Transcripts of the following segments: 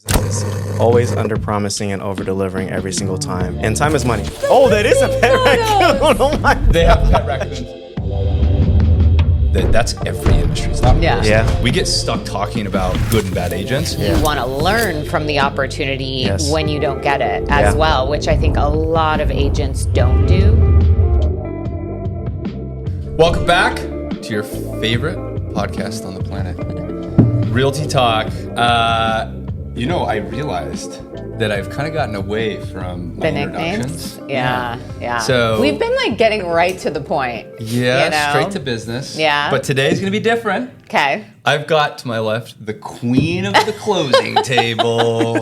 It's always under-promising and over-delivering every single time. And time is money. Oh, that is a pet raccoon. Oh my. They have pet raccoons. That's every industry. It's not real estate. Yeah. We get stuck talking about good and bad agents. You want to learn from the opportunity when you don't get it as Yeah. well, which I think a lot of agents don't do. Welcome back to your favorite podcast on the planet, Realty Talk. I realized that I've kind of gotten away from my The introductions. nicknames? Yeah. So we've been like getting right to the point. Yeah, you know? straight to business. Yeah. But today's going to be different. Okay. I've got to my left the queen of the closing table,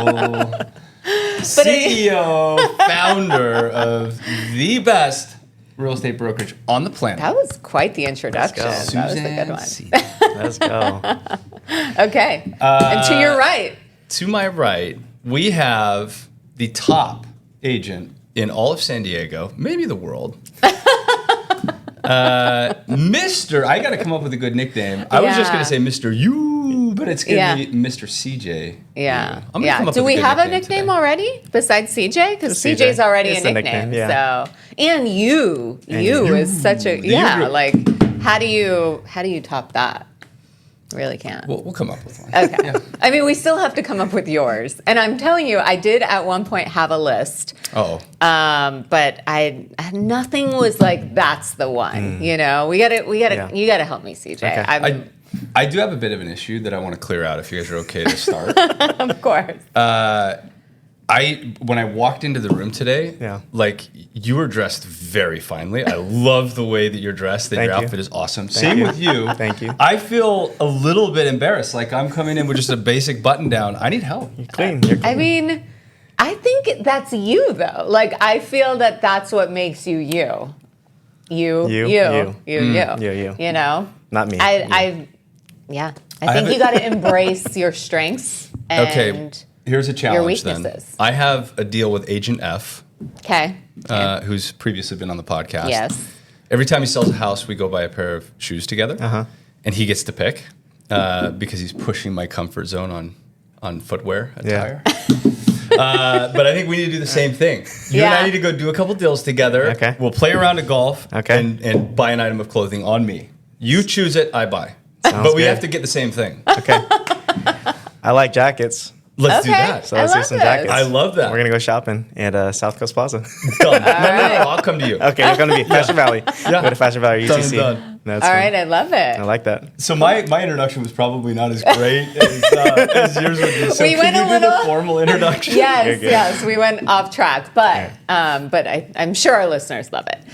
CEO, founder of the best real estate brokerage on the planet. That was quite the introduction. Let's That was a good one. Suzanne Let's go. Okay. And to your right. To my right, we have the top agent in all of San Diego, maybe the world. Mr. I got to come up with a good nickname. I was just going to say Mr. You, but it's going to be Mr. CJ. Yeah. I'm gonna come up Do with we a good have a nickname nickname today. already besides CJ? Because Just CJ. CJ's already It's a a nickname. nickname, So, and you is such a You. like. How do you top that? Really can't. We'll come up with one. Okay. Yeah. I mean, we still have to come up with yours. And I'm telling you, I did at one point have a list. Oh. But nothing was like, that's the one. You know, you gotta help me, CJ. Okay. I do have a bit of an issue that I want to clear out if you guys are okay to start. Of course. When I walked into the room today, you were dressed very finely. I love the way that you're dressed. That Thank your you. outfit is awesome. Thank Same you. with you. Thank you. I feel a little bit embarrassed. Like I'm coming in with just a basic button down. I need help. You're clean. You're clean. I mean, I think that's you though. Like I feel that that's what makes you you. You. You. You know? Not me. I think you got to embrace your strengths and Okay. Here's a challenge then. weaknesses. I have a deal with Agent F, Okay. who's previously been on the podcast. Yes. Every time he sells a house, we go buy a pair of shoes together, and he gets to pick because he's pushing my comfort zone on footwear attire. But I think we need to do the same thing. You and I need to go do a couple deals together. Okay. We'll play around at golf and buy an item of clothing on me. You choose it, I buy. Sounds But we good. have to get the same thing. Okay. I like jackets. Let's do that. So I let's do love some this. jackets. I love that. We're going to go shopping at South Coast Plaza. Done. No, I'll come to you. Okay, you're going to be Fashion Valley. Yeah. Go to Fashion Valley or Done UTC. and done. That's All fun. right. I love it. I like that. So my introduction was probably not as great as yours would be. So We went can a you do little- the formal introduction? You're good. Yes, we went off track, but I'm sure our listeners love it.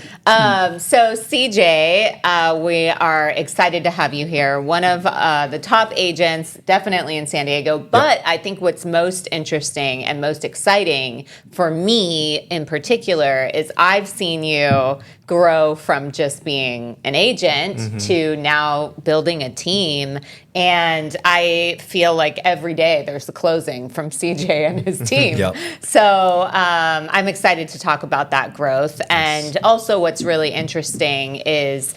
So CJ, we are excited to have you here. One of the top agents, definitely in San Diego. But I think what's most interesting and most exciting for me in particular is I've seen you grow from just being an agent to now building a team. And I feel like every day there's the closing from CJ and his team. Yep. So I'm excited to talk about that growth. And also what's really interesting is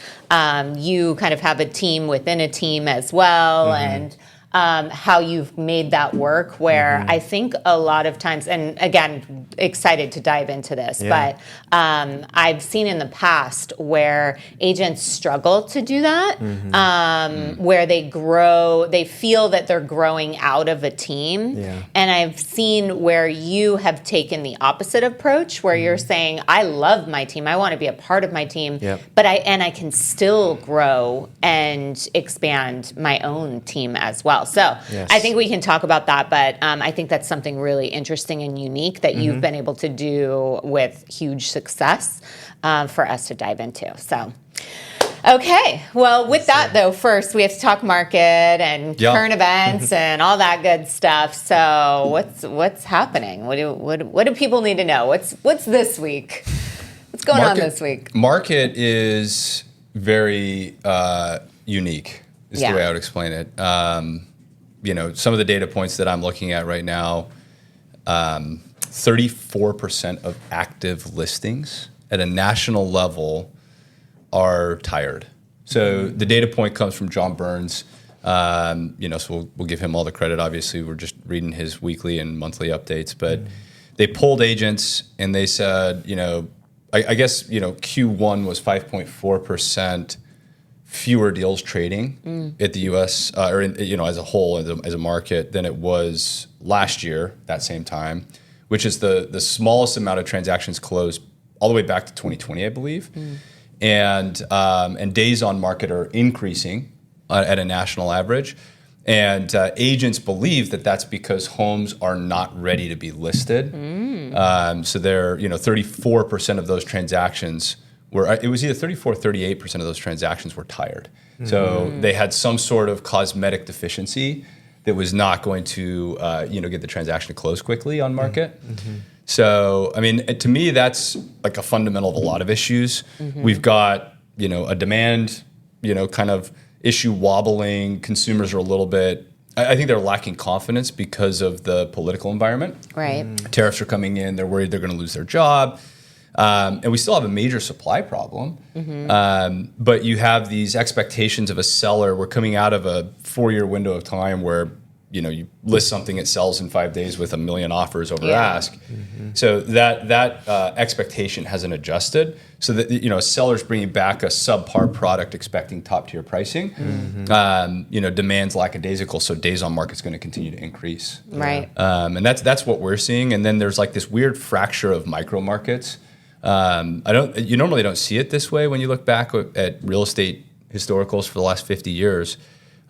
you kind of have a team within a team as well. And how you've made that work where I think a lot of times, and again, excited to dive into this, but I've seen in the past where agents struggle to do that, where they feel that they're growing out of a team. Yeah. And I've seen where you have taken the opposite approach, where you're saying, I love my team, I want to be a part of my team, but I can still grow and expand my own team as well. So I think we can talk about that, but I think that's something really interesting and unique that you've been able to do with huge success for us to dive into. So, okay. Well, with that though, first we have to talk market and current events and all that good stuff. So what's happening? What do people need to know? What's this week? What's going on this week? Market is very unique, is the way I would explain it. Some of the data points that I'm looking at right now, 34% of active listings at a national level are tired. So the data point comes from John Burns. So we'll give him all the credit. Obviously, we're just reading his weekly and monthly updates. But they polled agents and they said, I guess, Q1 was 5.4% fewer deals trading at the U.S. As a whole, as a market than it was last year, that same time, which is the smallest amount of transactions closed all the way back to 2020, I believe. And days on market are increasing at a national average. And agents believe that that's because homes are not ready to be listed. So they're, 34% of those transactions it was either 34 or 38% of those transactions were tired. So they had some sort of cosmetic deficiency that was not going to, get the transaction to close quickly on market. So, to me, that's like a fundamental of a lot of issues. We've got, a demand, kind of issue wobbling. Consumers are a little bit, I think they're lacking confidence because of the political environment. Right. Tariffs are coming in. They're worried they're going to lose their job. And we still have a major supply problem. But you have these expectations of a seller. We're coming out of a 4-year window of time where, you list something, it sells in 5 days with 1 million offers over ask. So that expectation hasn't adjusted. So that, a seller's bringing back a subpar product expecting top tier pricing. Demand's lackadaisical, so days on market's going to continue to increase. Right. And that's what we're seeing. And then there's like this weird fracture of micro markets. You normally don't see it this way when you look back at real estate historicals for the last 50 years.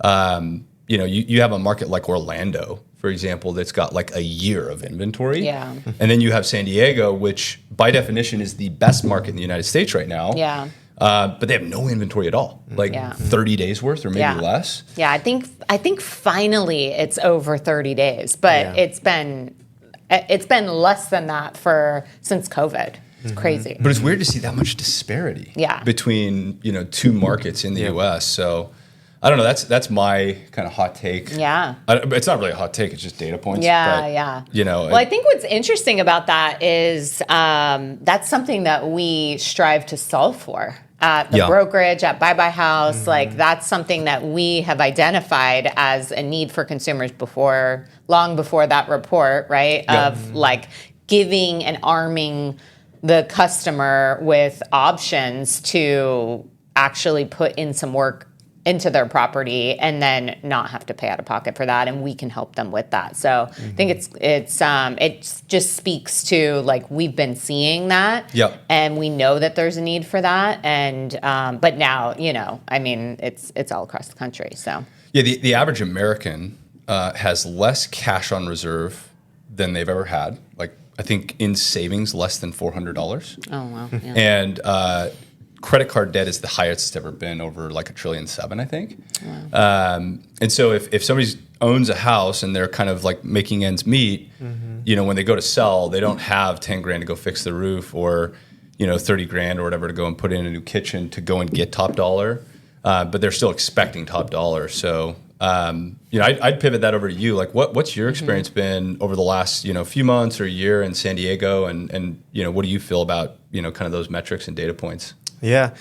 You have a market like Orlando, for example, that's got like a year of inventory. Yeah. And then you have San Diego, which by definition is the best market in the United States right now. Yeah. But they have no inventory at all, 30 days worth or maybe less. Yeah, I think finally it's over 30 days, but it's been less than that since COVID. It's crazy. But it's weird to see that much disparity between, two markets in the US. So I don't know. That's my kind of hot take. Yeah. It's not really a hot take. It's just data points. Yeah. Well, I think what's interesting about that is that's something that we strive to solve for at the brokerage, at Buy House. Like that's something that we have identified as a need for consumers long before that report, right? Of like giving and arming the customer with options to actually put in some work into their property and then not have to pay out of pocket for that, and we can help them with that. So I think it just speaks to like we've been seeing that, and we know that there's a need for that, and but now it's all across the country. So the average American has less cash on reserve than they've ever had. Like I think in savings less than $400. Oh wow! Yeah. And credit card debt is the highest it's ever been, over like $1.7 trillion, I think. Wow. And so if somebody owns a house and they're kind of like making ends meet, when they go to sell, they don't have 10 grand to go fix the roof or, 30 grand or whatever to go and put in a new kitchen to go and get top dollar. But they're still expecting top dollar. So, I'd pivot that over to you. Like what's your experience been over the last, few months or year in San Diego? And what do you feel about, kind of those metrics and data points? Yeah.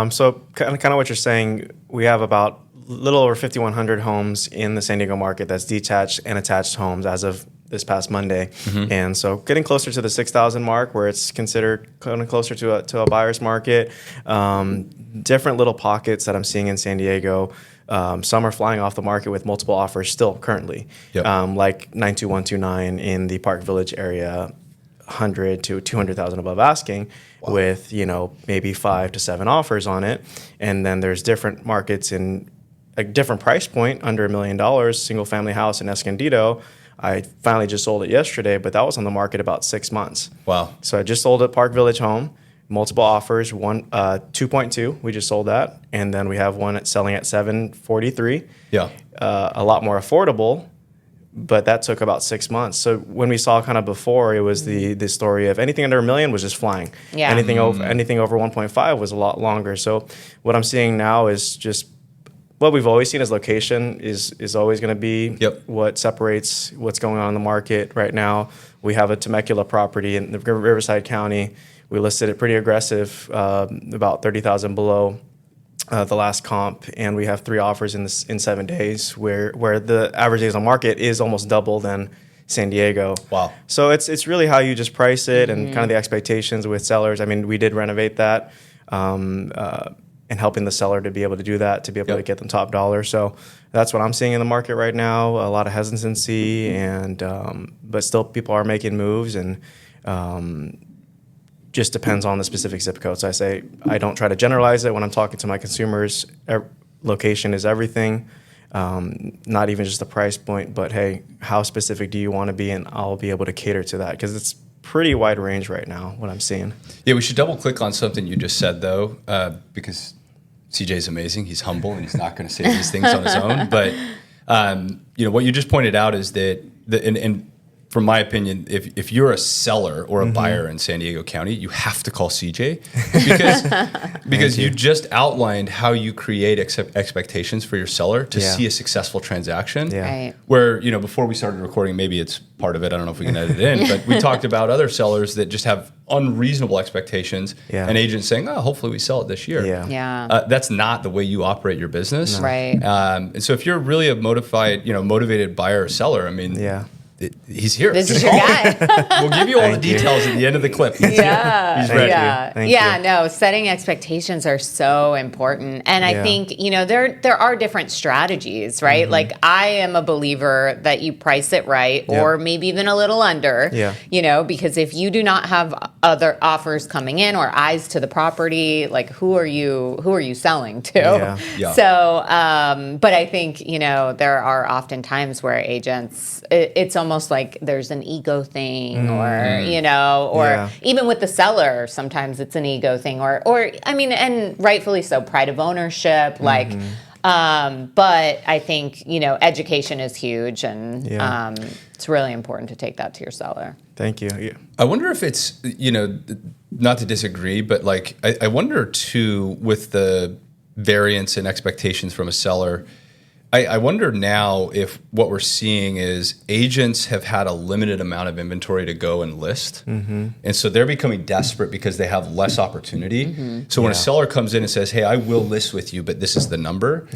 So kind of what you're saying, we have about a little over 5,100 homes in the San Diego market that's detached and attached homes as of this past Monday. And so getting closer to the 6,000 mark where it's considered kind of closer to a buyer's market. Different little pockets that I'm seeing in San Diego. Some are flying off the market with multiple offers still currently, like 92129 in the Park Village area, 100 to 200,000 above asking. Wow. With maybe 5 to 7 offers on it, and then there's different markets in a different price point under $1 million. Single family house in Escondido. I finally just sold it yesterday, but that was on the market about 6 months. Wow! So I just sold a Park Village home, multiple offers, 2.2. We just sold that, and then we have one selling at 743. Yeah, a lot more affordable. But that took about 6 months. So when we saw kind of before, it was the story of anything under $1 million was just flying. Yeah. Anything over 1.5 was a lot longer. So what I'm seeing now is just what we've always seen as location is always going to be what separates what's going on in the market right now. We have a Temecula property in the Riverside County. We listed it pretty aggressive, about 30,000 below the last comp, and we have 3 offers in 7 days, where the average days on market is almost double than San Diego. Wow. So it's really how you just price it and kind of the expectations with sellers. I mean, we did renovate that, and helping the seller to be able to do that, to be able to get them top dollar. So that's what I'm seeing in the market right now. A lot of hesitancy, and but still people are making moves, and just depends on the specific zip code. So I don't try to generalize it when I'm talking to my consumers. Location is everything. Not even just the price point, but hey, how specific do you want to be? And I'll be able to cater to that, because it's pretty wide range right now, what I'm seeing. Yeah, we should double click on something you just said, though, because CJ's amazing. He's humble, and he's not going to say these things on his own. But what you just pointed out is that, and from my opinion, if you're a seller or a buyer in San Diego County, you have to call CJ, because you just outlined how you create expectations for your seller to see a successful transaction. Yeah. Right. Where, before we started recording, maybe it's part of it, I don't know if we can edit it in, but we talked about other sellers that just have unreasonable expectations, and agents saying, oh, hopefully we sell it this year. Yeah. That's not the way you operate your business. No. Right. And so if you're really a motivated buyer or seller, I mean, he's here. This is your guy. We'll give you all the details at the end of the clip. He's Yeah. He's ready. Thank you. No, setting expectations are so important. And I think, there are different strategies, right? Like, I am a believer that you price it right, or maybe even a little under, because if you do not have other offers coming in or eyes to the property, like, who are you selling to? So, but I think, there are often times where agents, it's almost like there's an ego thing, or even with the seller, sometimes it's an ego thing, or I mean, and rightfully so, pride of ownership, but I think, education is huge, and it's really important to take that to your seller. Thank you. Yeah. I wonder if it's, not to disagree, but like, I wonder too, with the variance in expectations from a seller, I wonder now if what we're seeing is agents have had a limited amount of inventory to go and list. And so they're becoming desperate because they have less opportunity. So when a seller comes in and says, hey, I will list with you, but this is the number.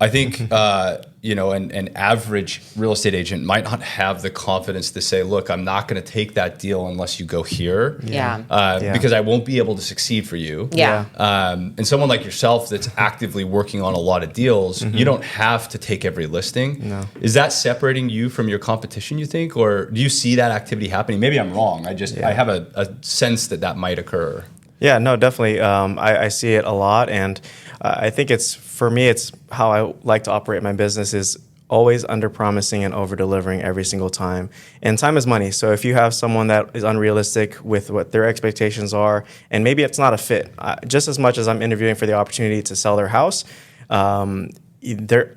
I think, an average real estate agent might not have the confidence to say, look, I'm not going to take that deal unless you go here. Because I won't be able to succeed for you. And someone like yourself that's actively working on a lot of deals, you don't have to take every listing. No. Is that separating you from your competition, you think? Or do you see that activity happening? Maybe I'm wrong. I have a sense that might occur. Yeah, no, definitely. I see it a lot. And I think for me, it's how I like to operate my business, is always under-promising and over-delivering every single time. And time is money. So if you have someone that is unrealistic with what their expectations are, and maybe it's not a fit, just as much as I'm interviewing for the opportunity to sell their house, they're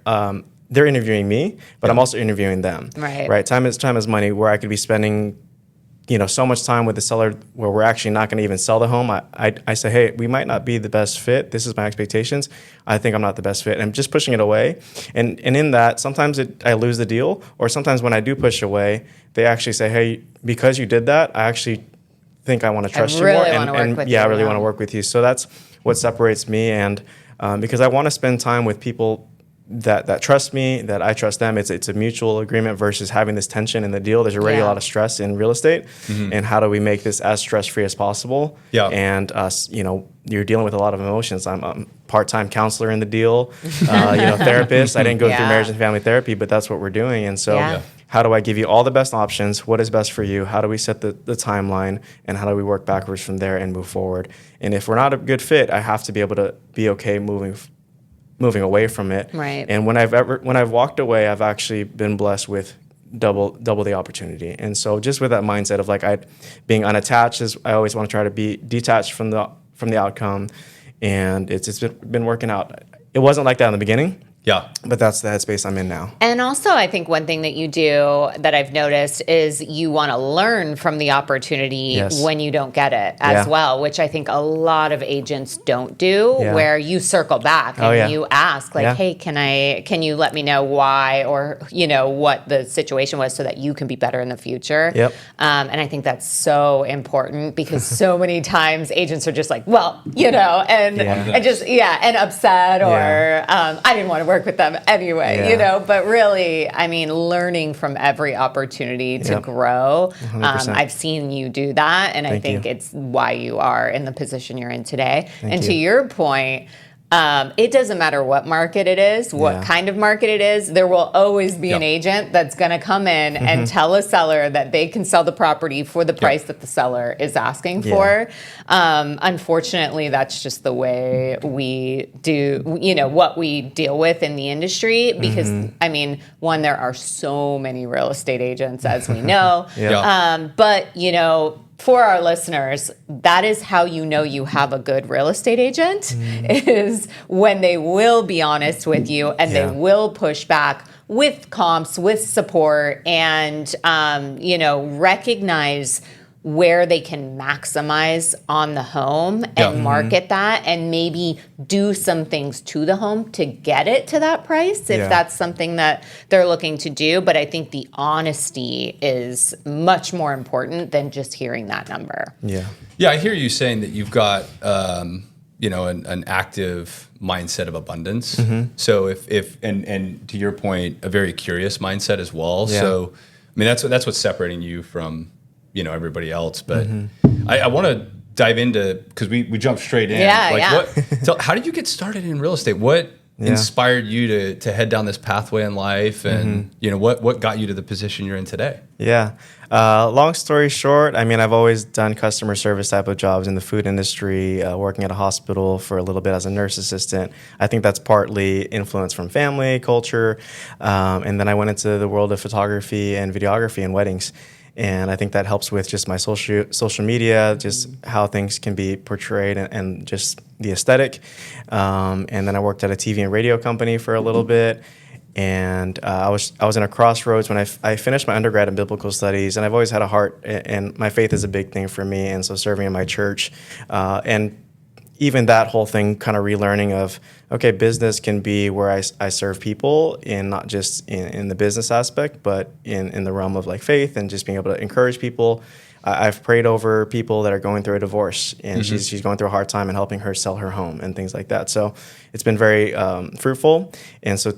interviewing me, but I'm also interviewing them. Right. Time is money. Where I could be spending, so much time with the seller where we're actually not going to even sell the home. I say, hey, we might not be the best fit. This is my expectations. I think I'm not the best fit. And I'm just pushing it away. And in that, sometimes I lose the deal, or sometimes when I do push away, they actually say, hey, because you did that, I actually think I want to trust you more. I really want to work with you. So that's what separates me. And because I want to spend time with people that trust me, that I trust them. It's a mutual agreement versus having this tension in the deal. There's already a lot of stress in real estate, and how do we make this as stress-free as possible? And you're dealing with a lot of emotions. I'm a part-time counselor in the deal, therapist. I didn't go through marriage and family therapy, but that's what we're doing. And so how do I give you all the best options? What is best for you? How do we set the timeline? And how do we work backwards from there and move forward? And if we're not a good fit, I have to be able to be okay moving away from it. Right. And when I've walked away, I've actually been blessed with double the opportunity. And so just with that mindset of being unattached, I always want to try to be detached from the outcome. And it's been working out. It wasn't like that in the beginning. Yeah. But that's the headspace I'm in now. And also, I think one thing that you do that I've noticed is you want to learn from the opportunity when you don't get it as well, which I think a lot of agents don't do, where you circle back and you ask, like, hey, can you let me know why, or, what the situation was so that you can be better in the future? Yep. And I think that's so important, because so many times agents are just like, well, and just, and upset, or I didn't want to work with them anyway, but really, I mean, learning from every opportunity to grow. I've seen you do that, and I think it's why you are in the position you're in today. And to your point, it doesn't matter what market it is, what kind of market it is, there will always be an agent that's going to come in and tell a seller that they can sell the property for the price that the seller is asking for. Unfortunately, that's just the way we do, what we deal with in the industry, because, I mean, one, there are so many real estate agents, as we know, but, for our listeners, that is how you know you have a good real estate agent, is when they will be honest with you, and they will push back with comps, with support, and, recognize where they can maximize on the home and market that, and maybe do some things to the home to get it to that price, if that's something that they're looking to do. But I think the honesty is much more important than just hearing that number. Yeah, I hear you saying that you've got an active mindset of abundance. So if and to your point, a very curious mindset as well. So I mean, that's what's separating you from everybody else. But I want to dive into, because we jumped straight in. How did you get started in real estate? What inspired you to head down this pathway in life, and what got you to the position you're in today? Long story short, I mean, I've always done customer service type of jobs in the food industry, working at a hospital for a little bit as a nurse assistant. I think that's partly influenced from family, culture, and then I went into the world of photography and videography and weddings. And I think that helps with just my social media, just how things can be portrayed, and just the aesthetic. And then I worked at a TV and radio company for a little bit. And I was in a crossroads when I finished my undergrad in biblical studies, and I've always had a heart, and my faith is a big thing for me. And so serving in my church, and even that whole thing, kind of relearning of, okay, business can be where I serve people, in not just in the business aspect, but in the realm of like faith, and just being able to encourage people. I've prayed over people that are going through a divorce, and she's going through a hard time, and helping her sell her home and things like that. So it's been very fruitful. And so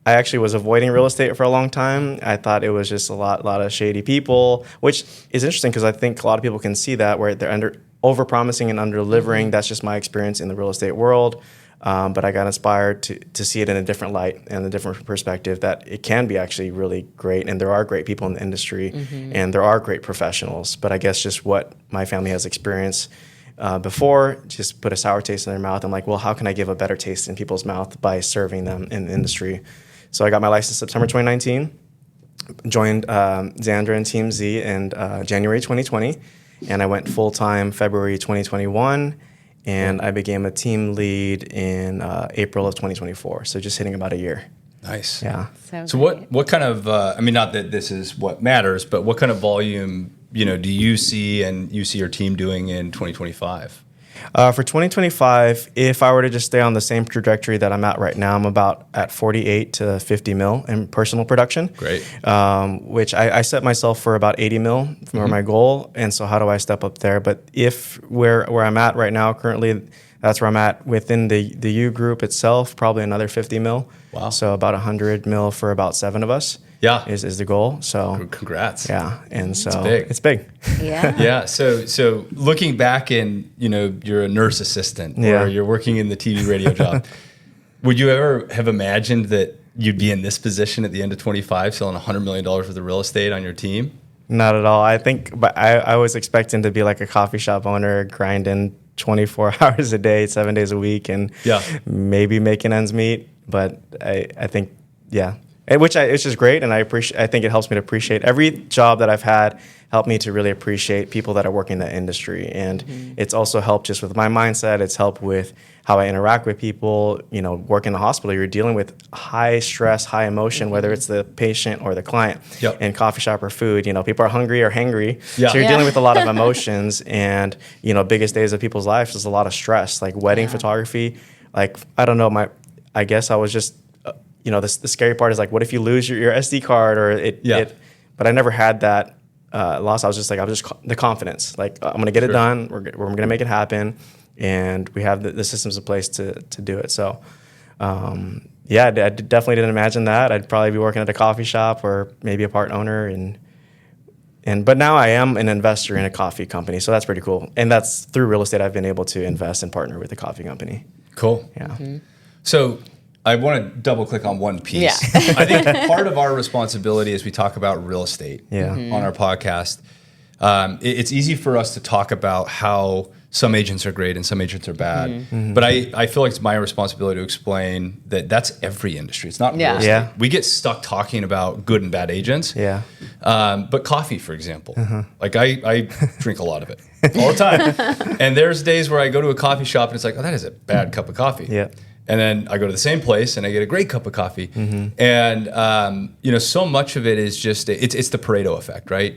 I actually was avoiding real estate for a long time. I thought it was just a lot of shady people, which is interesting, because I think a lot of people can see that, where they're over-promising and under-delivering. That's just my experience in the real estate world. But I got inspired to see it in a different light and a different perspective, that it can be actually really great, and there are great people in the industry, and there are great professionals. But I guess just what my family has experienced before just put a sour taste in their mouth. I'm like, well, how can I give a better taste in people's mouth by serving them in the industry? So I got my license September 2019, joined Xandra and Team Z in January 2020, and I went full-time February 2021, and I became a team lead in April of 2024. So just hitting about a year. Nice. Yeah. So what kind of, I mean, not that this is what matters, but what kind of volume, do you see your team doing in 2025? For 2025, if I were to just stay on the same trajectory that I'm at right now, I'm about at 48 to 50 mil in personal production. Great. Which I set myself for about 80 mil for my goal. And so how do I step up there? But if where I'm at right now, currently, that's where I'm at within the U group itself, probably another 50 mil. Wow. So about 100 mil for about 7 of us. Yeah. Is the goal. So congrats. Yeah. And so it's big. Yeah. Yeah. So looking back, and you're a nurse assistant, or you're working in the TV radio job. Would you ever have imagined that you'd be in this position at the end of 25, selling $100 million worth of real estate on your team? Not at all. I think, but I was expecting to be like a coffee shop owner, grinding 24 hours a day, 7 days a week, and maybe making ends meet. But I think, and which is great, and I think it helps me to appreciate every job that I've had. Helped me to really appreciate people that are working in that industry, and it's also helped just with my mindset. It's helped with how I interact with people. Work in the hospital, you're dealing with high stress, high emotion, whether it's the patient or the client. Yep. In coffee shop or food, people are hungry or hangry, Yeah. so you're dealing with a lot of emotions. And biggest days of people's lives is a lot of stress, like wedding photography. Like I don't know, I guess I was just the scary part is like, what if you lose your SD card or it? But I never had that. Loss. I was just the confidence. Like I'm gonna get it done. We're gonna make it happen, and we have the systems in place to do it. So, I definitely didn't imagine that. I'd probably be working at a coffee shop or maybe a part owner, but now I am an investor in a coffee company, so that's pretty cool. And that's through real estate. I've been able to invest and partner with a coffee company. Cool. Yeah. So I want to double click on one piece. Yeah. I think part of our responsibility as we talk about real estate on our podcast, it's easy for us to talk about how some agents are great and some agents are bad. But I feel like it's my responsibility to explain that that's every industry. It's not real estate. Yeah. We get stuck talking about good and bad agents. Yeah. But coffee, for example, like I drink a lot of it all the time. And there's days where I go to a coffee shop and it's like, oh, that is a bad cup of coffee. Yeah. And then I go to the same place and I get a great cup of coffee. And, so much of it is just, it's the Pareto effect, right?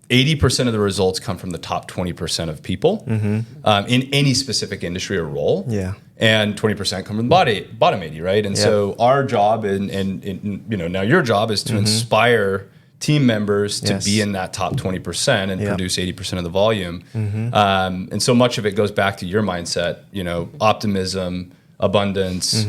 80% of the results come from the top 20% of people in any specific industry or role. Yeah. And 20% come from the bottom 80, right? And so our job and now your job is to inspire team members to be in that top 20% and produce 80% of the volume. And so much of it goes back to your mindset, optimism, abundance,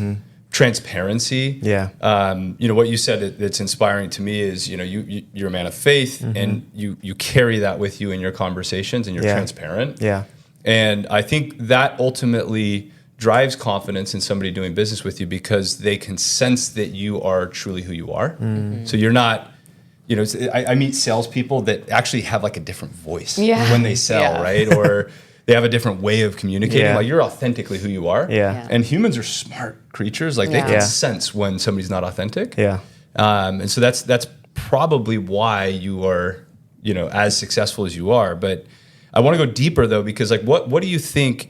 transparency. Yeah. What you said that's inspiring to me is, you're a man of faith and you carry that with you in your conversations and you're transparent. Yeah. And I think that ultimately drives confidence in somebody doing business with you because they can sense that you are truly who you are. So you're not, I meet salespeople that actually have like a different voice when they sell, right? Or they have a different way of communicating. Yeah. Like you're authentically who you are. Yeah. And humans are smart creatures. Like they can sense when somebody's not authentic. Yeah. And so that's probably why you are, as successful as you are. But I want to go deeper though, because like what do you think,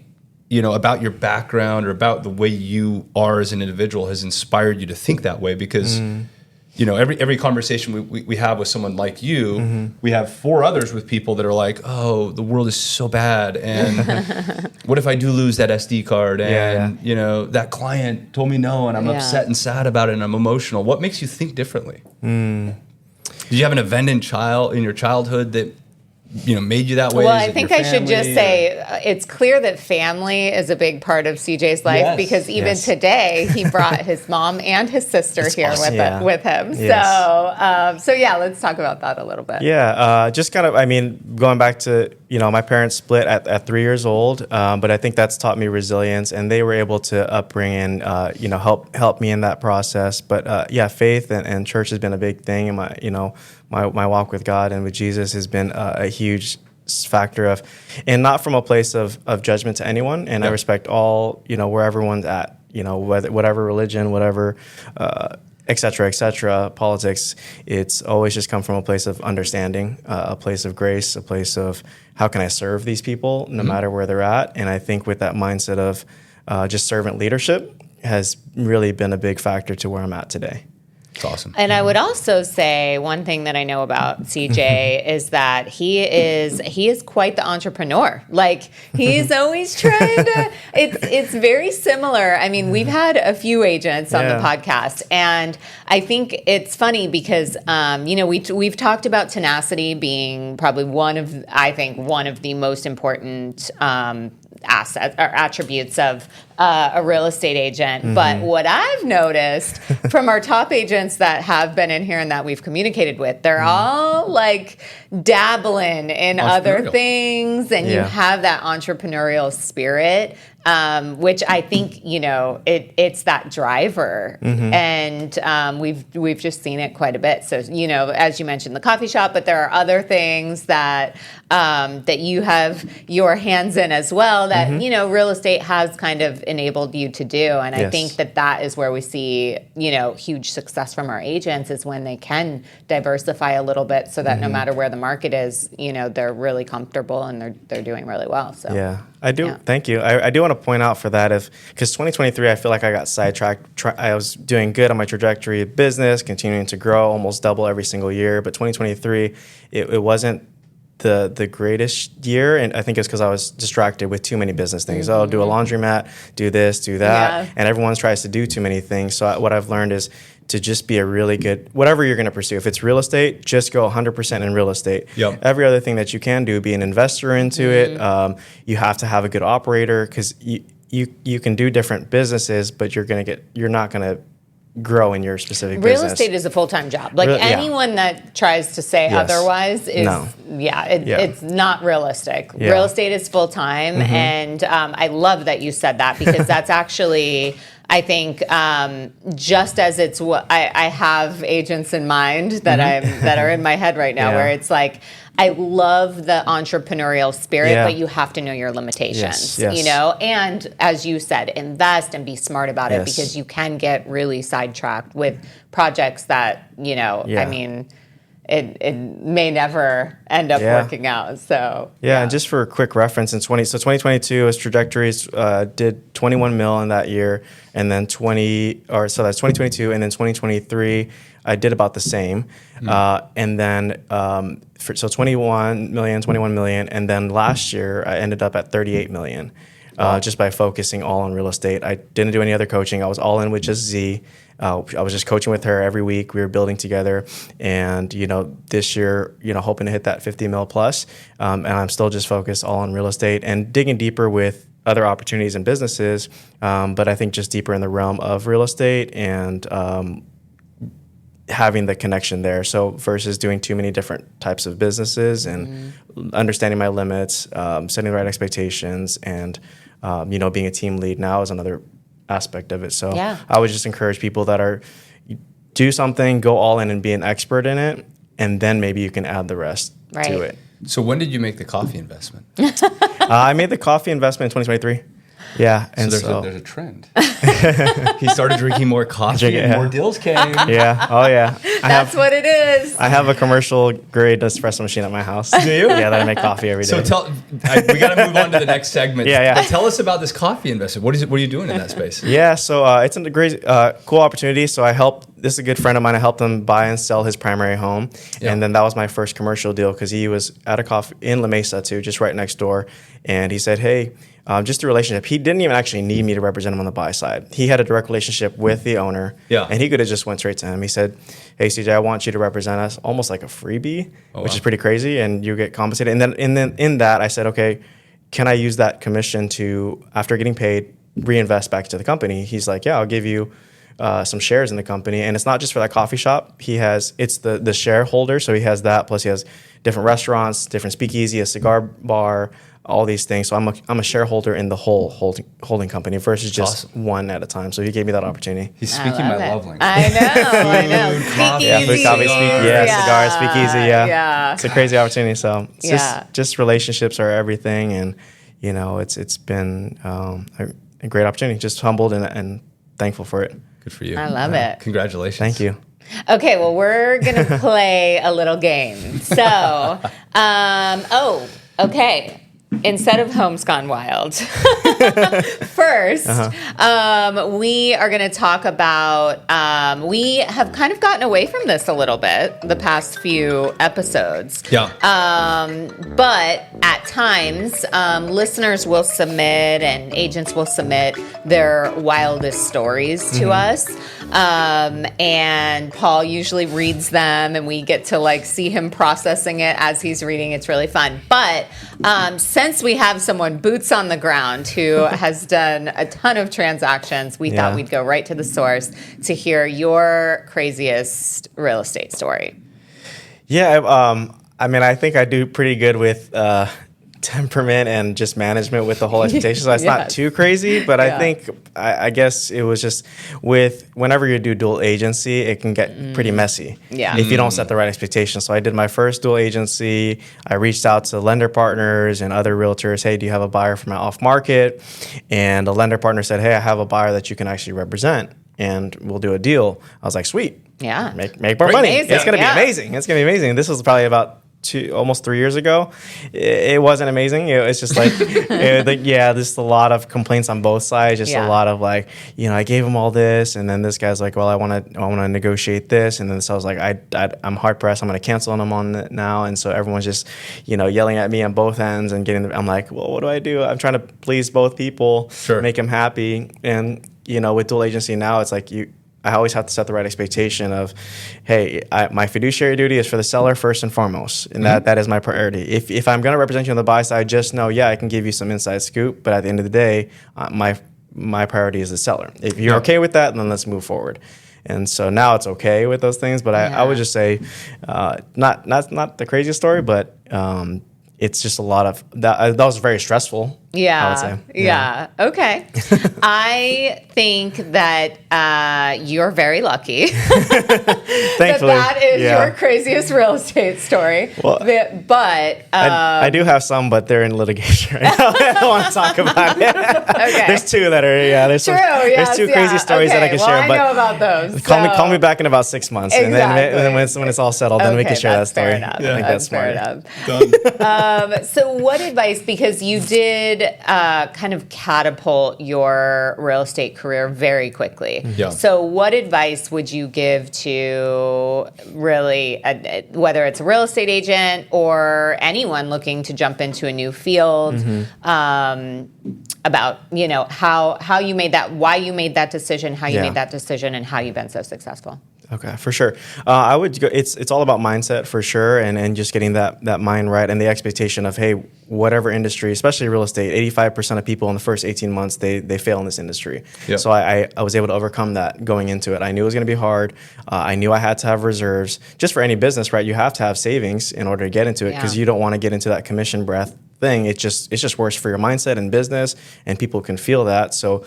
about your background or about the way you are as an individual has inspired you to think that way? Because every conversation we have with someone like you, we have 4 others with people that are like, oh, the world is so bad. And what if I do lose that SD card? And, that client told me no, and I'm upset and sad about it, and I'm emotional. What makes you think differently? Did you have an event in your childhood that made you that way? Well, I think I should just say it's clear that family is a big part of CJ's life because even today he brought his mom and his sister here awesome. with him. Yes. So let's talk about that a little bit. Yeah, just kind of, going back to, my parents split at 3 years old, but I think that's taught me resilience, and they were able to upbring and, help me in that process. But faith and church has been a big thing in my walk with God and with Jesus has been a huge factor of, and not from a place of judgment to anyone. And I respect all, where everyone's at, whatever religion, whatever, et cetera, politics, it's always just come from a place of understanding, a place of grace, a place of how can I serve these people no matter where they're at. And I think with that mindset of just servant leadership has really been a big factor to where I'm at today. It's awesome. And I would also say one thing that I know about CJ is that he is quite the entrepreneur. Like he's always trying to. It's very similar. I mean, we've had a few agents on the podcast, and I think it's funny because we've talked about tenacity being probably one of the most important assets or attributes of a real estate agent. But what I've noticed from our top agents that have been in here and that we've communicated with, they're all like dabbling in other things, and you have that entrepreneurial spirit. which I think, it's that driver. And we've just seen it quite a bit. So, as you mentioned, the coffee shop, but there are other things that that you have your hands in as well that, real estate has kind of enabled you to do. And I think that is where we see, huge success from our agents is when they can diversify a little bit so that no matter where the market is, they're really comfortable and they're doing really well. So yeah, I do. Yeah. Thank you. I do want to point out for that because 2023, I feel like I got sidetracked. I was doing good on my trajectory of business, continuing to grow, almost double every single year. But 2023, it wasn't the greatest year, and I think it's because I was distracted with too many business things. Oh, do a laundromat, do this, do that, and everyone tries to do too many things. So what I've learned is to just be a really good, whatever you're going to pursue. If it's real estate, just go 100% in real estate. Yep. Every other thing that you can do, be an investor into it. You have to have a good operator because you can do different businesses, but you're not going to grow in your specific business. Real estate is a full-time job. Like anyone that tries to say otherwise is, it's not realistic. Yeah. Real estate is full-time. And I love that you said that because that's actually, I think, just as it's what I have agents in mind that that are in my head right now, where it's like, I love the entrepreneurial spirit, but you have to know your limitations, and as you said, invest and be smart about it because you can get really sidetracked with projects that, I mean, it may never end up working out. So and just for a quick reference, 2022 as trajectories did 21 mil in that year, and then that's 2022, and then 2023 I did about the same, and then 21 million, and then last year I ended up at 38 million. Just by focusing all on real estate. I didn't do any other coaching. I was all in with just Z. I was just coaching with her every week. We were building together, and this year, hoping to hit that 50 mil plus. And I'm still just focused all on real estate and digging deeper with other opportunities and businesses. But I think just deeper in the realm of real estate and having the connection there. So versus doing too many different types of businesses and understanding my limits, setting the right expectations, and being a team lead now is another aspect of it. So I would just encourage people that do something, go all in and be an expert in it, and then maybe you can add the rest to it. So when did you make the coffee investment? I made the coffee investment in 2023. Yeah, and so there's a trend. He started drinking more coffee, and more deals came. Yeah, oh yeah. That's what it is. I have a commercial grade espresso machine at my house. Do you? Yeah, that I make coffee every day. So we got to move on to the next segment. Yeah. But tell us about this coffee investment. What are you doing in that space? Yeah, so it's a great, cool opportunity. So this is a good friend of mine. I helped him buy and sell his primary home, and then that was my first commercial deal because he was at a coffee in La Mesa too, just right next door, and he said, "Hey." Just a relationship. He didn't even actually need me to represent him on the buy side. He had a direct relationship with the owner, and he could have just went straight to him. He said, "Hey, CJ, I want you to represent us," almost like a freebie, which is pretty crazy, and you get compensated. And then in that, I said, "Okay, can I use that commission to, after getting paid, reinvest back into the company?" He's like, "Yeah, I'll give you some shares in the company." And it's not just for that coffee shop. It's the shareholder, so he has that. Plus, he has different restaurants, different speakeasy, a cigar bar, all these things. So I'm a shareholder in the whole holding company versus just one at a time. So he gave me that opportunity. He's speaking my love language. I know. Speakeasy. Food, coffee, cigars, speakeasy. Yeah. It's a crazy opportunity. So it's just relationships are everything, and it's been a great opportunity. Just humbled and thankful for it. Good for you. I love it. Congratulations. Thank you. Okay, well, we're going to play a little game. So, okay. Instead of Homes Gone Wild, first, we are going to talk about, we have kind of gotten away from this a little bit the past few episodes. Yeah. But at times, listeners will submit and agents will submit their wildest stories to us. And Paul usually reads them, and we get to see him processing it as he's reading. It's really fun. But since we have someone boots on the ground who has done a ton of transactions, we thought we'd go right to the source to hear your craziest real estate story. Yeah, I think I do pretty good with temperament and just management with the whole expectation. So it's not too crazy, but I think, I guess it was just whenever you do dual agency, it can get pretty messy if you don't set the right expectations. So I did my first dual agency. I reached out to lender partners and other realtors. Hey, do you have a buyer for my off market? And the lender partner said, hey, I have a buyer that you can actually represent and we'll do a deal. I was like, sweet. Yeah. Make more money. Amazing. It's going to be amazing. It's going to be amazing. This was probably about almost 3 years ago. It wasn't amazing. It's just like, there's a lot of complaints on both sides. Just a lot of like, I gave him all this, and then this guy's like, well, I want to negotiate this, and then so I was like, I'm hard pressed. I'm going to cancel him on it now, and so everyone's just, yelling at me on both ends and I'm like, well, what do I do? I'm trying to please both people, make them happy, and with dual agency now, it's like I always have to set the right expectation of, hey, my fiduciary duty is for the seller first and foremost, and that is my priority. If I'm going to represent you on the buy side, just know, I can give you some inside scoop, but at the end of the day, my priority is the seller. If you're okay with that, then let's move forward. And so now it's okay with those things, but I would just say, not the craziest story, but it's just a lot of that. That was very stressful. Yeah. I would say. Yeah. Okay. I think that you're very lucky. Thankfully. that is your craziest real estate story. Well, but I do have some, but they're in litigation right now. I don't want to talk about it. Okay. There's two that are, there's two crazy stories that I can share. I know about those. Call me back in about 6 months. Exactly. And then when it's all settled, then we can share that story. Fair enough. I think that's smart. Done. So what advice, because you did kind of catapult your real estate career very quickly. Yeah. So what advice would you give to really, whether it's a real estate agent or anyone looking to jump into a new field, about, how you made that, why you made that decision, how you made that decision, and how you've been so successful? Okay, for sure. I would go. It's all about mindset for sure, and just getting that mind right, and the expectation of, hey, whatever industry, especially real estate, 85% of people in the first 18 months they fail in this industry. Yep. So I was able to overcome that going into it. I knew it was going to be hard. I knew I had to have reserves. Just for any business, right? You have to have savings in order to get into it, because you don't want to get into that commission breath thing. It's just worse for your mindset and business, and people can feel that. So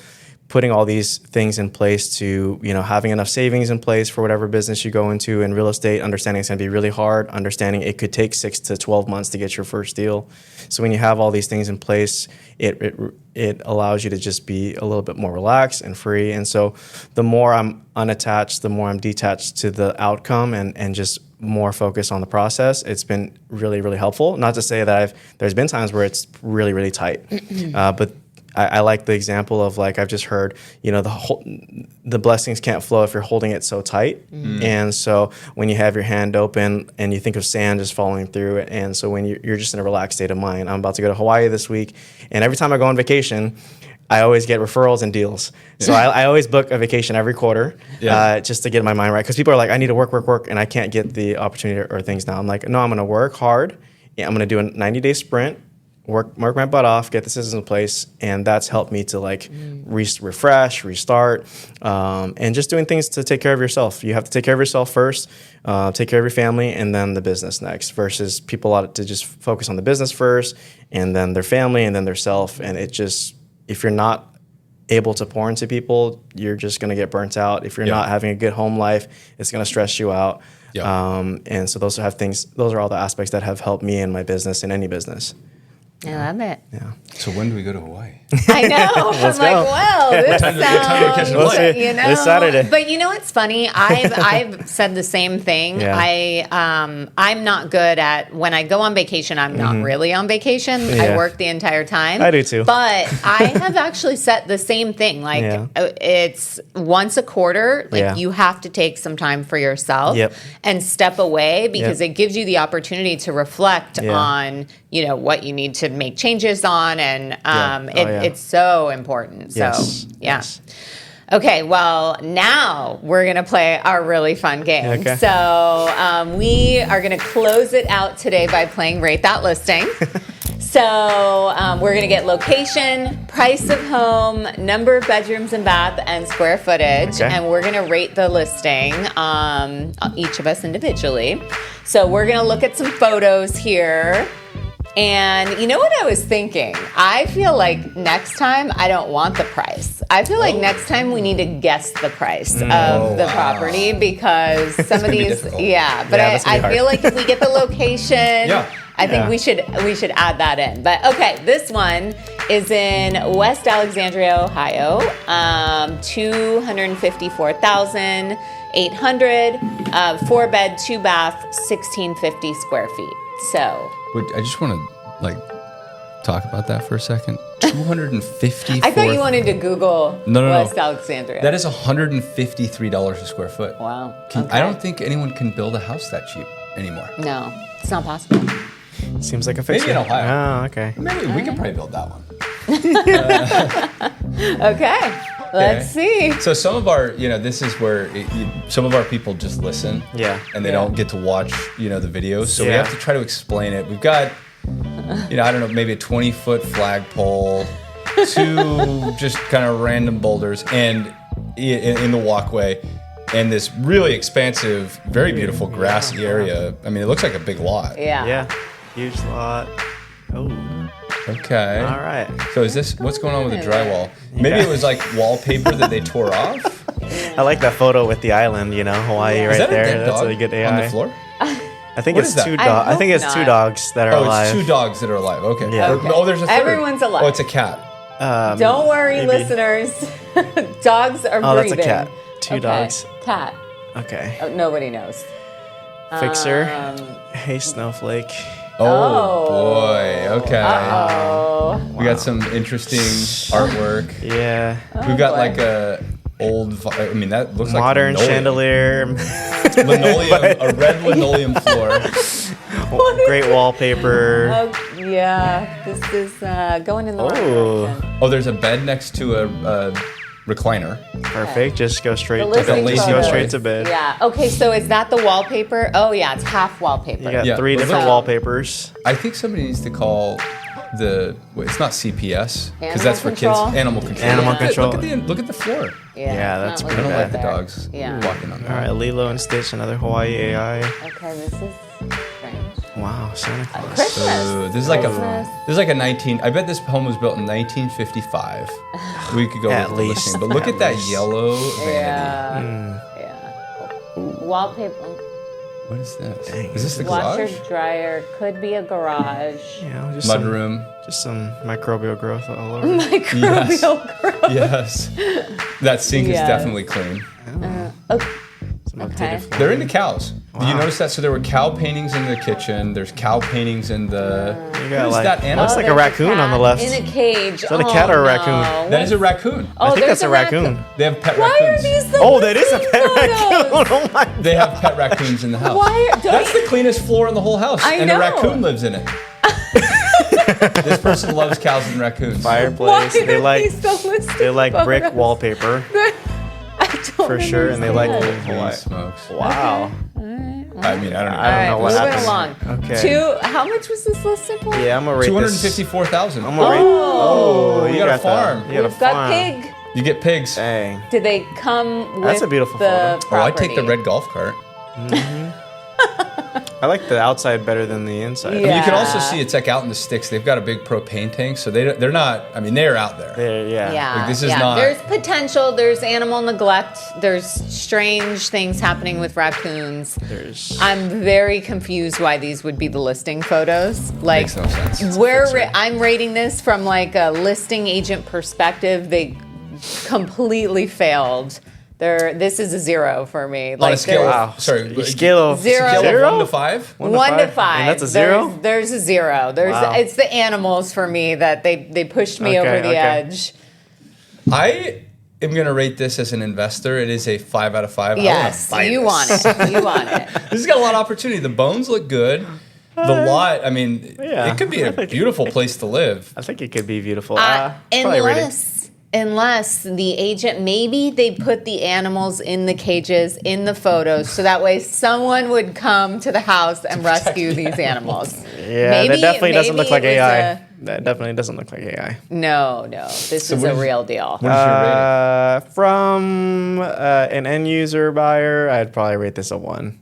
putting all these things in place to, having enough savings in place for whatever business you go into in real estate, understanding it's going to be really hard, understanding it could take 6 to 12 months to get your first deal. So when you have all these things in place, it allows you to just be a little bit more relaxed and free. And so the more I'm unattached, the more I'm detached to the outcome and just more focused on the process, it's been really, really helpful. Not to say that there's been times where it's really, really tight, but I like the example of, like, I've just heard, the blessings can't flow if you're holding it so tight. And so when you have your hand open and you think of sand just falling through it, and so when you're just in a relaxed state of mind. I'm about to go to Hawaii this week, and every time I go on vacation, I always get referrals and deals. So I always book a vacation every quarter just to get my mind right. Because people are like, I need to work, and I can't get the opportunity or things now. I'm like, no, I'm going to work hard. I'm going to do a 90-day sprint. Work my butt off, get the systems in place, and that's helped me to refresh, restart, and just doing things to take care of yourself. You have to take care of yourself first, take care of your family, and then the business next. Versus people ought to just focus on the business first, and then their family, and then their self. And if you're not able to pour into people, you're just going to get burnt out. If you're not having a good home life, it's going to stress you out. And so those are all the aspects that have helped me in my business, in any business. I love it. Yeah. So when do we go to Hawaii? I know. I'm like, well, this sounds, this Saturday. But it's funny. I've said the same thing. I'm not good at, when I go on vacation, I'm not really on vacation. I work the entire time. I do too. But I have actually set the same thing. It's once a quarter. You have to take some time for yourself and step away, because it gives you the opportunity to reflect on, what you need to make changes on, and it's so important. So yes. Okay, well, now we're going to play our really fun game. Okay. So we are going to close it out today by playing Rate That Listing. So we're going to get location, price of home, number of bedrooms and bath, and square footage. Okay. And we're going to rate the listing, each of us individually. So we're going to look at some photos here. And you know what I was thinking? I feel like next time I don't want the price. I feel like next time we need to guess the price of the property because some of these, difficult. but Yeah, that's gonna be I hard. feel like if we get the location, I think Yeah. we should add that in. But okay, this one is in West Alexandria, Ohio. 254,800, 4-bed, 2-bath, 1,650 square feet. So I just want to talk about that for a second. 250. I thought you wanted to Google No. West Alexandria. That is $153 a square foot. Wow. I don't think anyone can build a house that cheap anymore. No, it's not possible. Seems like a fixer. Maybe in Ohio. Oh, okay. Maybe we could probably build that one. Okay, let's see. So some of our, this is where some of our people just listen. Yeah. And they don't get to watch, the videos. So we Yeah. have to try to explain it. We've got, I don't know, maybe a 20-foot flagpole, 2 just kind of random boulders, and in the walkway, and this really expansive, very beautiful grassy area. I mean, it looks like a big lot. Yeah. Huge lot. Oh. Okay. All right. So what's going on with the drywall? Maybe it was like wallpaper that they tore off? I like that photo with the island, Hawaii Is right that a there. dead That's dog a good AI. on the floor? I think What it's is that? two I dogs. I think hope it's 2 not. dogs that are Oh, alive. it's 2 dogs that are alive. Okay. Yeah. Okay. Oh, there's a third. Everyone's alive. Oh, it's a cat. Don't worry, maybe. listeners. Dogs are Oh, that's a breathing. cat. 2 dogs. Cat. Okay. Oh, nobody knows. Fixer. Hey, Snowflake. Oh, boy. Okay. Oh. We got some interesting artwork. Yeah. We've got boy. like a that looks Modern like chandelier. linoleum, a red linoleum floor. Great wallpaper. Oh, yeah. This is going in the right Oh. direction. Oh, there's a bed next to a recliner. Perfect. Just go straight The to listing bed. Just go photos. straight to bed. Yeah. Okay, so is that the wallpaper? Oh, yeah, it's half wallpaper. You got Yeah, 3 but different look- wallpapers. I think somebody needs to call it's not CPS because Animal that's for control? kids. Animal control. Animal Look at- control. Look at the floor. Yeah, it's that's not pretty I don't looking like bad. the there. dogs Yeah. walking on All there. right, Lilo and Stitch, another Hawaii AI. Okay, this is strange. Wow, Santa Claus. Christmas. This is like Christmas. a 19. I bet this home was built in 1955. We could go At with the least. listing, but look at that least. yellow vanity. Yeah. Mm. Yeah. Wallpaper. What is this? Dang. Is this the Washer, garage? dryer. Could be a garage. Just Mudroom. Just some microbial growth all over. Microbial growth. Yes. That sink is Yes. definitely clean. Okay. Some Okay. updated flooring. They're into cows. Did you Wow. notice that? So there were cow paintings in the kitchen. There's cow paintings in the. You got What is like, that animal? looks like a there's raccoon on the cat left. In a cage. Is that a cat or a raccoon? That is a raccoon. Oh, I think there's that's a raccoon. They have pet Why raccoons. are these the Oh, that is a listing pet photos? raccoon. Oh my. They have pet raccoons in the house. Why are- That's the cleanest floor in the whole house. I and know. a raccoon lives in it. This person loves cows and raccoons. Why Fireplace. They are like these the listing they like brick photos? wallpaper I don't for sure, and they like understand. Holy Hawaii. smokes. Wow. I mean, I don't know. I don't know what moving happened. along. Okay. How much was this listed for? Yeah, I'm gonna rate this. 254,000. I'm gonna rate. Oh. Oh, You got a that. farm. You got a We've got farm. pig. You get pigs. Dang. Do they come with That's a beautiful the photo. Oh, I take the property? red golf cart. I like the outside better than the inside. I mean, you can also Yeah. see it's like out in the sticks. They've got a big propane tank, so they're not. I mean, they're out there. There, yeah. Yeah, Like, this is yeah. not- There's potential. There's animal neglect. There's strange things happening with raccoons. There's. I'm very confused why these would be the listing photos. Like, Makes no sense. It's a I'm rating this from like a listing agent perspective. They completely failed. This is a 0 for me. On Like, a scale there's- Wow. Sorry, Scale of Zero. scale Zero? of 1 to 5. 1 to 5. And that's a 0? There's a 0. Wow. It's the animals for me that they pushed me Okay, over the okay. edge. I am going to rate this as an investor. It is a 5 out of 5. Yes, you want it. You want it. This has got a lot of opportunity. The bones look good. The lot, I mean, Yeah. it could be a beautiful place to live. I think it could be beautiful. Probably rate it. Unless the agent, maybe they put the animals in the cages in the photos, so that way someone would come to the house and rescue these animals. Yeah, Maybe- that definitely doesn't look like maybe it was AI. That definitely doesn't look like AI. No, this is what a is- real deal. What is your rating? From an end user buyer, I'd probably rate this a 1.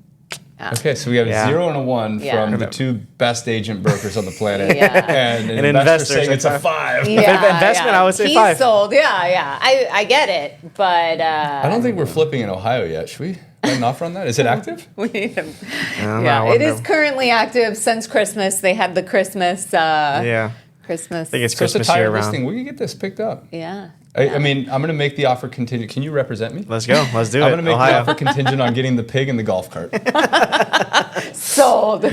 Okay, so we have Yeah. 0 and a 1 Yeah. from the 2 best agent brokers on the planet, Yeah. and an And investor investors saying like it's a 5. investment, I would say He's 5. sold. Yeah. I get it, but I don't think we're flipping in Ohio yet. Should we write an offer on that? Is it active? we need him. I It is wonder. currently active since Christmas. They had the Christmas. Yeah. Christmas. I think it's So it's a Christmas year tire round. listing. We can get this picked up. Yeah. I mean, I'm going to make the offer contingent. Can you represent me? Let's go. Let's do I'm it. going to make the Ohio. offer contingent on getting the pig and the golf cart. Sold.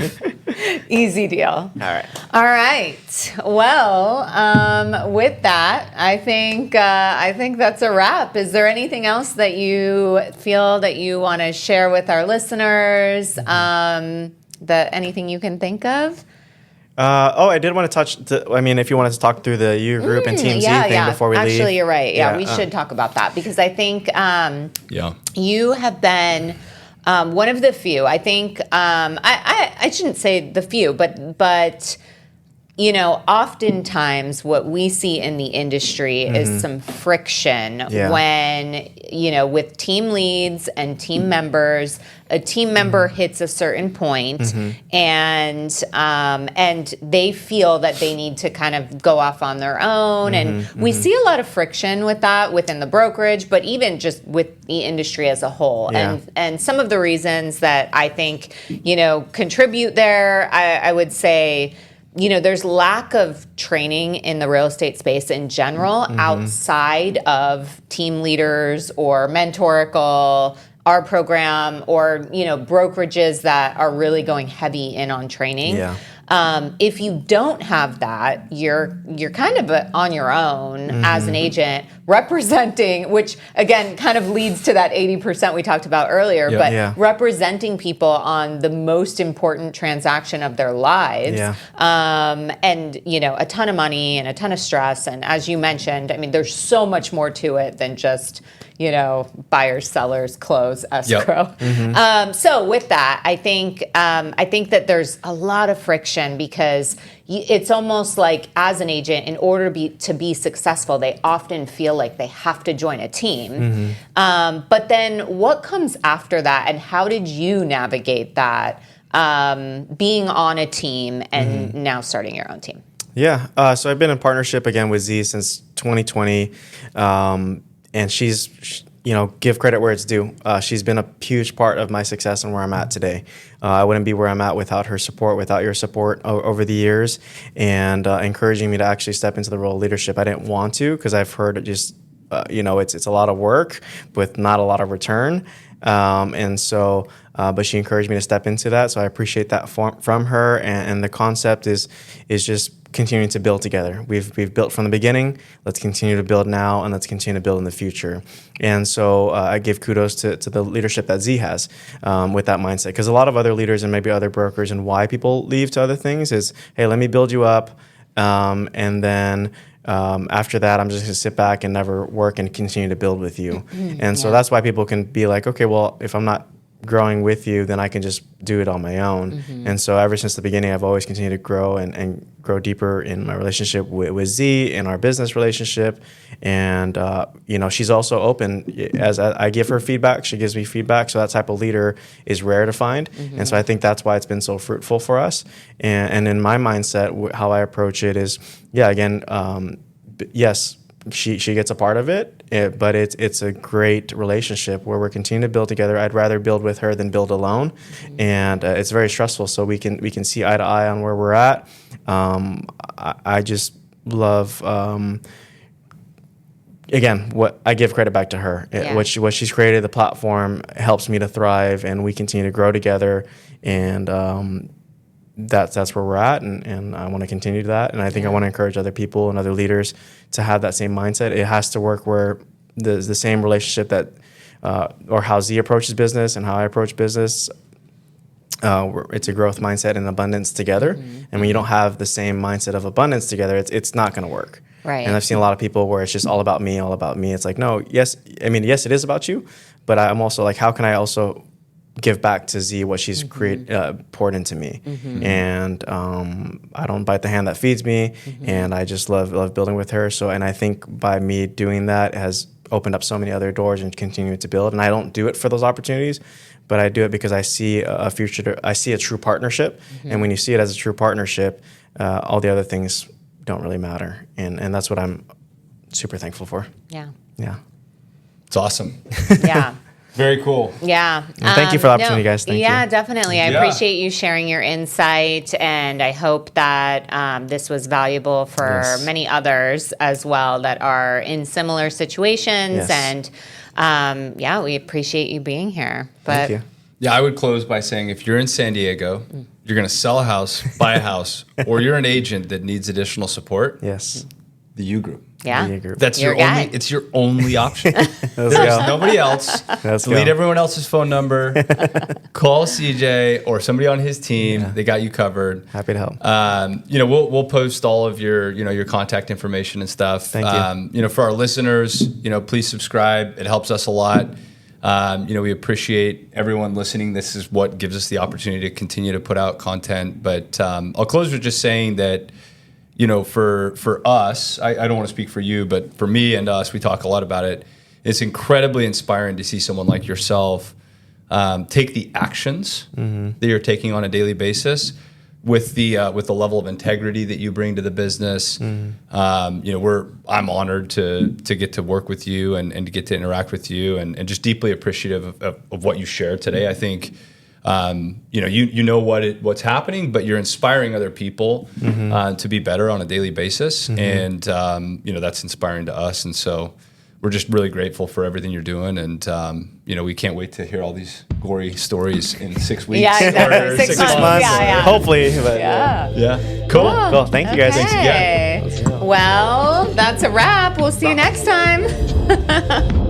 Easy deal. All right. Well, with that, I think that's a wrap. Is there anything else that you feel that you want to share with our listeners? Anything you can think of? I did want to touch. If you wanted to talk through the U group and Team Z thing before we leave. Actually, you're right. Yeah, we should talk about that because I think you have been one of the few. I think I shouldn't say the few, but oftentimes what we see in the industry is some friction when with team leads and team members. A team member hits a certain point and they feel that they need to kind of go off on their own. And we see a lot of friction with that within the brokerage, but even just with the industry as a whole. Yeah. And some of the reasons that I think, contribute there, I would say, there's lack of training in the real estate space in general outside of team leaders or Mentorical, our program, or brokerages that are really going heavy in on training. Yeah. If you don't have that, you're kind of on your own as an agent representing, which again kind of leads to that 80% we talked about earlier, representing people on the most important transaction of their lives, and a ton of money and a ton of stress. And as you mentioned, I mean, there's so much more to it than just buyers, sellers, close, escrow. So with that, I think that there's a lot of friction because it's almost like as an agent, in order to be successful, they often feel like they have to join a team. But then what comes after that, and how did you navigate that, being on a team and now starting your own team? Yeah. So I've been in partnership again with Z since 2020. And she's, give credit where it's due. She's been a huge part of my success and where I'm at today. I wouldn't be where I'm at without her support, without your support over the years, and encouraging me to actually step into the role of leadership. I didn't want to because I've heard it just, it's a lot of work with not a lot of return. But she encouraged me to step into that. So I appreciate that from her. And the concept is just continuing to build together. We've built from the beginning. Let's continue to build now, and let's continue to build in the future. And so I give kudos to the leadership that Z has with that mindset. Because a lot of other leaders and maybe other brokers, and why people leave to other things is, hey, let me build you up, and then after that, I'm just going to sit back and never work and continue to build with you. And so that's why people can be like, okay, well, if I'm not growing with you, then I can just do it on my own. And so ever since the beginning, I've always continued to grow and grow deeper in my relationship with Z, in our business relationship. And, she's also open. As I give her feedback, she gives me feedback. So that type of leader is rare to find. And so I think that's why it's been so fruitful for us. And in my mindset, how I approach it is, yes, she gets a part of it, but it's a great relationship where we're continuing to build together. I'd rather build with her than build alone, and it's very stressful. So we can see eye to eye on where we're at. I just love. Again, what I give credit back to her. What she's created, the platform helps me to thrive, and we continue to grow together. And that's where we're at, and I want to continue that. And I think I want to encourage other people and other leaders to have that same mindset. It has to work where the same relationship that, or how Z approaches business and how I approach business. It's a growth mindset and abundance together. And when you don't have the same mindset of abundance together, it's not going to work. Right. And I've seen a lot of people where it's just all about me. It's like, no, yes, it is about you, but I'm also like, how can I also give back to Z what she's poured into me? And I don't bite the hand that feeds me, and I just love building with her. So, and I think by me doing that has opened up so many other doors and continue to build. And I don't do it for those opportunities, but I do it because I see a future. I see a true partnership, and when you see it as a true partnership, all the other things don't really matter. And that's what I'm super thankful for. Yeah. Yeah. It's awesome. Yeah. Very cool. Yeah. And thank you for the opportunity, guys. Thank you. Yeah, definitely. I Yeah. appreciate you sharing your insight, and I hope that this was valuable for Yes. many others as well that are in similar situations. Yes. And yeah, we appreciate you being here. But Thank you. Yeah, I would close by saying if you're in San Diego, you're going to sell a house, buy a house, or you're an agent that needs additional support, Yes. the U Group. yeah, Media Group. That's Your your guy. only. It's your only option. Let's There's go. nobody else. Let's Delete go. everyone else's phone number. Call CJ or somebody on his team. They got you covered. Happy to help. We'll post all of your contact information and stuff. Thank you. For our listeners, please subscribe. It helps us a lot. We appreciate everyone listening. This is what gives us the opportunity to continue to put out content. But I'll close with just saying that, for us, I don't want to speak for you, but for me and us, we talk a lot about it. It's incredibly inspiring to see someone like yourself take the actions that you're taking on a daily basis with the level of integrity that you bring to the business. I'm honored to get to work with you and to get to interact with you and just deeply appreciative of what you shared today. I think what's happening, but you're inspiring other people to be better on a daily basis, and that's inspiring to us. And so we're just really grateful for everything you're doing, and we can't wait to hear all these gory stories in 6 weeks. Yeah, exactly. or 6 6 months. Yeah. Hopefully. But Yeah. Cool. Cool. Thank you guys. Okay. Well, that's a wrap. We'll see you next time.